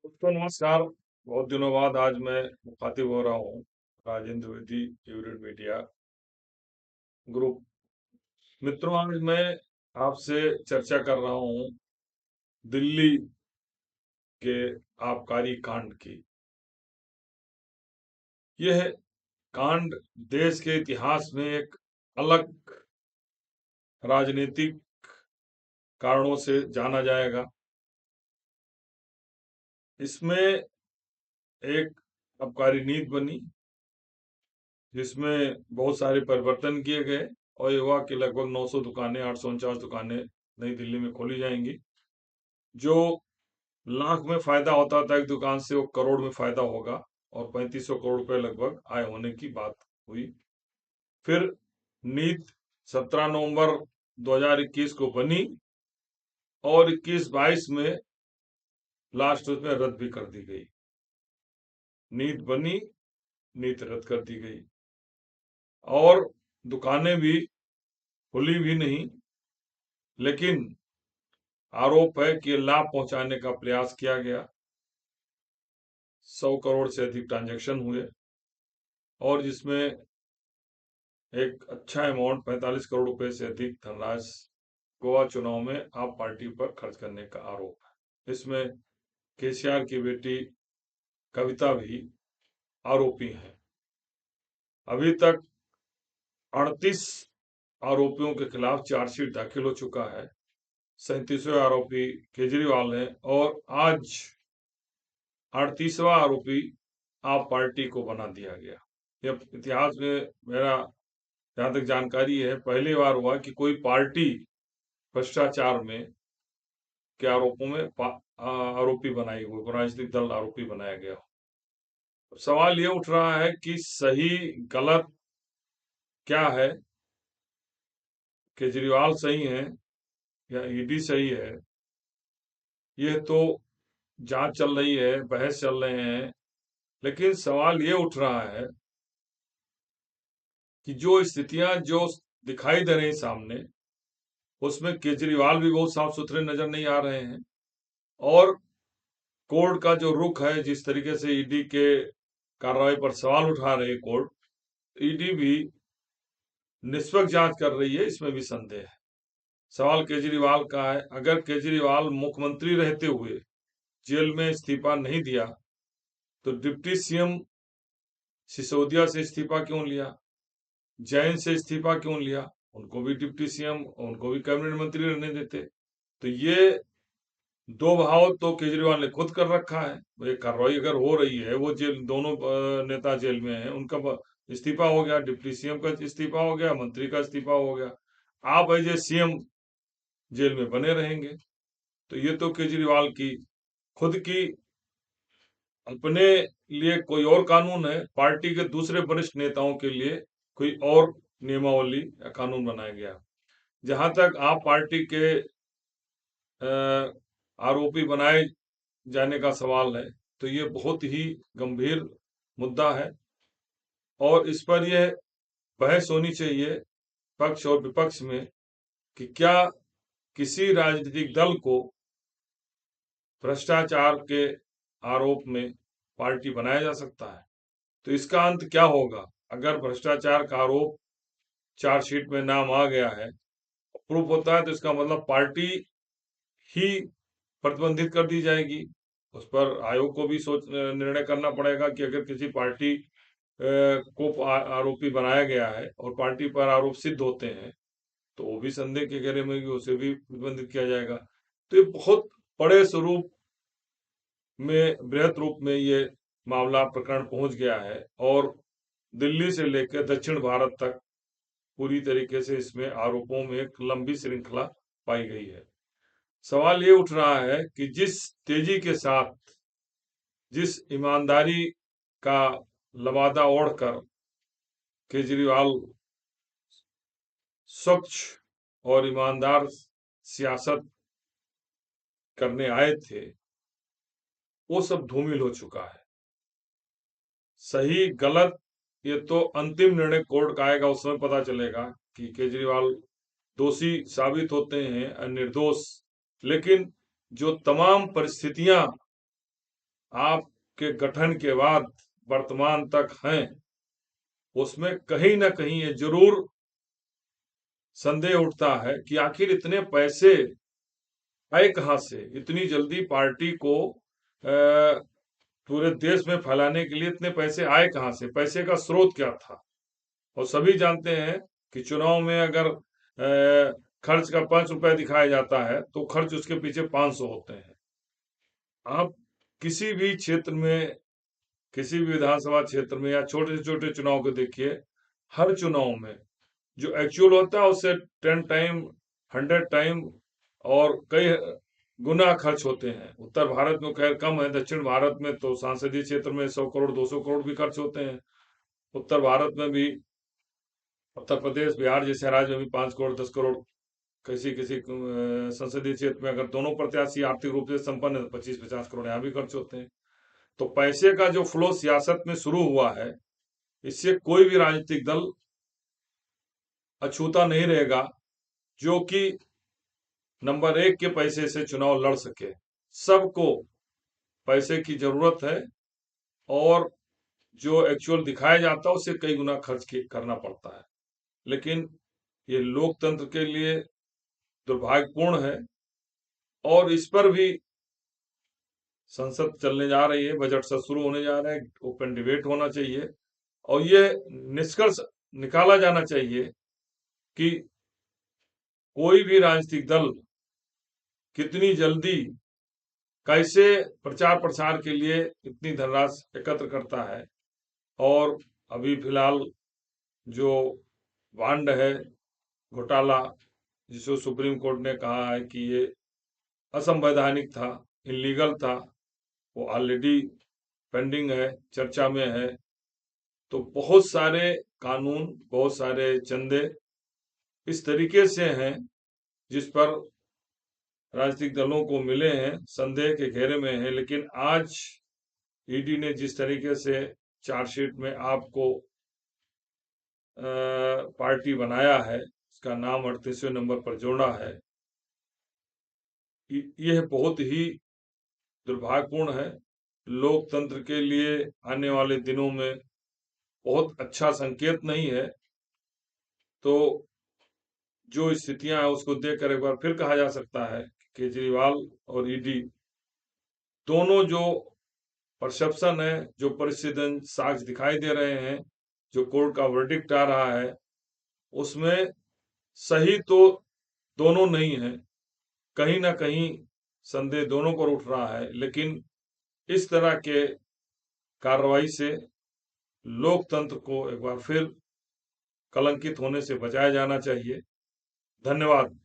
दोस्तों नमस्कार। बहुत दिनों बाद आज मैं मुखातिब हो रहा हूँ Rajendra Dwivedi Everett media group. मित्रों, आज मैं आपसे चर्चा कर रहा हूँ दिल्ली के आबकारी कांड की। यह कांड देश के इतिहास में एक अलग राजनीतिक कारणों से जाना जाएगा। इसमें एक आबकारी नीति बनी जिसमें बहुत सारे परिवर्तन किए गए और ये हुआ कि लगभग 900 दुकानें 849 दुकानें नई दिल्ली में खोली जाएंगी। जो लाख में फायदा होता था एक दुकान से, वो करोड़ में फायदा होगा और 3500 करोड़ रुपए लगभग आय होने की बात हुई। फिर नीति 17 नवंबर 2021 को बनी और 21-22 में लास्ट उसमें रद्द भी कर दी गई। नीति बनी, नीति रद्द कर दी गई और दुकानें भी खुली भी नहीं, लेकिन आरोप है कि लाभ पहुंचाने का प्रयास किया गया। 100 करोड़ से अधिक ट्रांजैक्शन हुए और जिसमें एक अच्छा अमाउंट 45 करोड़ रुपए से अधिक धनराशि गोवा चुनाव में आप पार्टी पर खर्च करने का आरोप है। इसमें केसीआर की बेटी कविता भी आरोपी है। अभी तक 38 आरोपियों के खिलाफ चार्जशीट दाखिल हो चुका है। 37वें आरोपी केजरीवाल है और आज 38वां आरोपी आप पार्टी को बना दिया गया। यह इतिहास में मेरा जहां तक जानकारी है पहली बार हुआ कि कोई पार्टी भ्रष्टाचार में के आरोपों में आरोपी बनाई हुई, राजनीतिक दल आरोपी बनाया गया। सवाल ये उठ रहा है कि सही गलत क्या है? केजरीवाल सही है या ईडी सही है? यह तो जांच चल रही है, बहस चल रहे हैं, लेकिन सवाल ये उठ रहा है कि जो स्थितियां जो दिखाई दे रही सामने, उसमें केजरीवाल भी बहुत साफ सुथरे नजर नहीं आ रहे हैं और कोर्ट का जो रुख है, जिस तरीके से ईडी के कार्रवाई पर सवाल उठा रही कोर्ट, ईडी भी निष्पक्ष जांच कर रही है, इसमें भी संदेह है। सवाल केजरीवाल का है, अगर केजरीवाल मुख्यमंत्री रहते हुए जेल में इस्तीफा नहीं दिया तो डिप्टी सीएम सिसोदिया से इस्तीफा क्यों लिया? जैन से इस्तीफा क्यों लिया? उनको भी डिप्टी सीएम, उनको भी कैबिनेट मंत्री रहने देते। तो ये दो भाव तो केजरीवाल ने खुद कर रखा है। ये कार्रवाई अगर हो रही है, वो जेल, दोनों नेता जेल में हैं, उनका इस्तीफा हो गया, डिप्टी सीएम का इस्तीफा हो गया, मंत्री का इस्तीफा हो गया, आप एज ए सीएम जेल में बने रहेंगे। तो ये तो केजरीवाल की खुद की, अपने लिए कोई और कानून है, पार्टी के दूसरे वरिष्ठ नेताओं के लिए कोई और नियमावली या कानून बनाया गया। जहां तक आप पार्टी के आरोपी बनाए जाने का सवाल है, तो ये बहुत ही गंभीर मुद्दा है और इस पर यह बहस होनी चाहिए पक्ष और विपक्ष में कि क्या किसी राजनीतिक दल को भ्रष्टाचार के आरोप में पार्टी बनाया जा सकता है? तो इसका अंत क्या होगा? अगर भ्रष्टाचार का आरोप चार्जशीट में नाम आ गया है, प्रूफ होता है, तो इसका मतलब पार्टी ही प्रतिबंधित कर दी जाएगी। उस पर आयोग को भी सोच निर्णय करना पड़ेगा कि अगर किसी पार्टी को आरोपी बनाया गया है और पार्टी पर आरोप सिद्ध होते हैं, तो वो भी संदेह के घेरे में उसे भी प्रतिबंधित किया जाएगा। तो ये बहुत बड़े स्वरूप में, बृहत रूप में ये मामला प्रकरण पहुंच गया है और दिल्ली से लेकर दक्षिण भारत तक पूरी तरीके से इसमें आरोपों में एक लंबी श्रृंखला पाई गई है। सवाल ये उठ रहा है कि जिस तेजी के साथ, जिस ईमानदारी का लबादा ओढ़कर केजरीवाल स्वच्छ और ईमानदार सियासत करने आए थे, वो सब धूमिल हो चुका है। सही गलत ये तो अंतिम निर्णय कोर्ट का आएगा, उस समय पता चलेगा कि केजरीवाल दोषी साबित होते हैं या निर्दोष। लेकिन जो तमाम परिस्थितियां आपके गठन के बाद वर्तमान तक हैं, उसमें कहीं ना कहीं ये जरूर संदेह उठता है कि आखिर इतने पैसे आए कहां से, इतनी जल्दी पार्टी को पूरे देश में फैलाने के लिए इतने पैसे आए कहां से, पैसे का स्रोत क्या था। और सभी जानते हैं कि चुनाव में अगर खर्च का 5 रुपए दिखाया जाता है तो खर्च उसके पीछे 500 होते हैं। आप किसी भी क्षेत्र में, किसी भी विधानसभा क्षेत्र में या छोटे से छोटे चुनाव को देखिए, हर चुनाव में जो एक्चुअल होता है उससे 10 टाइम, 100 टाइम और कई गुना खर्च होते हैं। उत्तर भारत में खैर कम है, दक्षिण भारत में तो संसदीय क्षेत्र में 100 करोड़ 200 करोड़ भी खर्च होते हैं। उत्तर भारत में भी, उत्तर प्रदेश बिहार जैसे राज्य में भी 5 करोड़ 10 करोड़, किसी किसी संसदीय क्षेत्र में अगर दोनों प्रत्याशी आर्थिक रूप से संपन्न है तो 25-50 करोड़ यहाँ भी खर्च होते हैं। तो पैसे का जो फ्लो सियासत में शुरू हुआ है, इससे कोई भी राजनीतिक दल अछूता नहीं रहेगा जो कि नंबर 1 के पैसे से चुनाव लड़ सके। सबको पैसे की जरूरत है और जो एक्चुअल दिखाया जाता है उससे कई गुना खर्च करना पड़ता है। लेकिन ये लोकतंत्र के लिए दुर्भाग्यपूर्ण है और इस पर भी संसद चलने जा रही है, बजट सत्र शुरू होने जा रहा है, ओपन डिबेट होना चाहिए और ये निष्कर्ष निकाला जाना चाहिए कि कोई भी राजनीतिक दल कितनी जल्दी कैसे प्रचार प्रसार के लिए इतनी धनराशि एकत्र करता है। और अभी फिलहाल जो वांड है घोटाला, जिसको सुप्रीम कोर्ट ने कहा है कि ये असंवैधानिक था, इलीगल था, वो ऑलरेडी पेंडिंग है, चर्चा में है। तो बहुत सारे कानून, बहुत सारे चंदे इस तरीके से हैं जिस पर राजनीतिक दलों को मिले हैं, संदेह के घेरे में है। लेकिन आज ईडी ने जिस तरीके से चार्जशीट में आपको पार्टी बनाया है, उसका नाम 38वें नंबर पर जोड़ा है, यह बहुत ही दुर्भाग्यपूर्ण है। लोकतंत्र के लिए आने वाले दिनों में बहुत अच्छा संकेत नहीं है। तो जो स्थितियां हैं उसको देखकर एक बार फिर कहा जा सकता है कि केजरीवाल और ईडी दोनों जो परसेप्शन है, जो परिस्थिति साक्ष्य दिखाई दे रहे हैं, जो कोर्ट का वर्डिक्ट आ रहा है, उसमें सही तो दोनों नहीं है, कहीं ना कहीं संदेह दोनों पर उठ रहा है। लेकिन इस तरह के कार्रवाई से लोकतंत्र को एक बार फिर कलंकित होने से बचाया जाना चाहिए। धन्यवाद।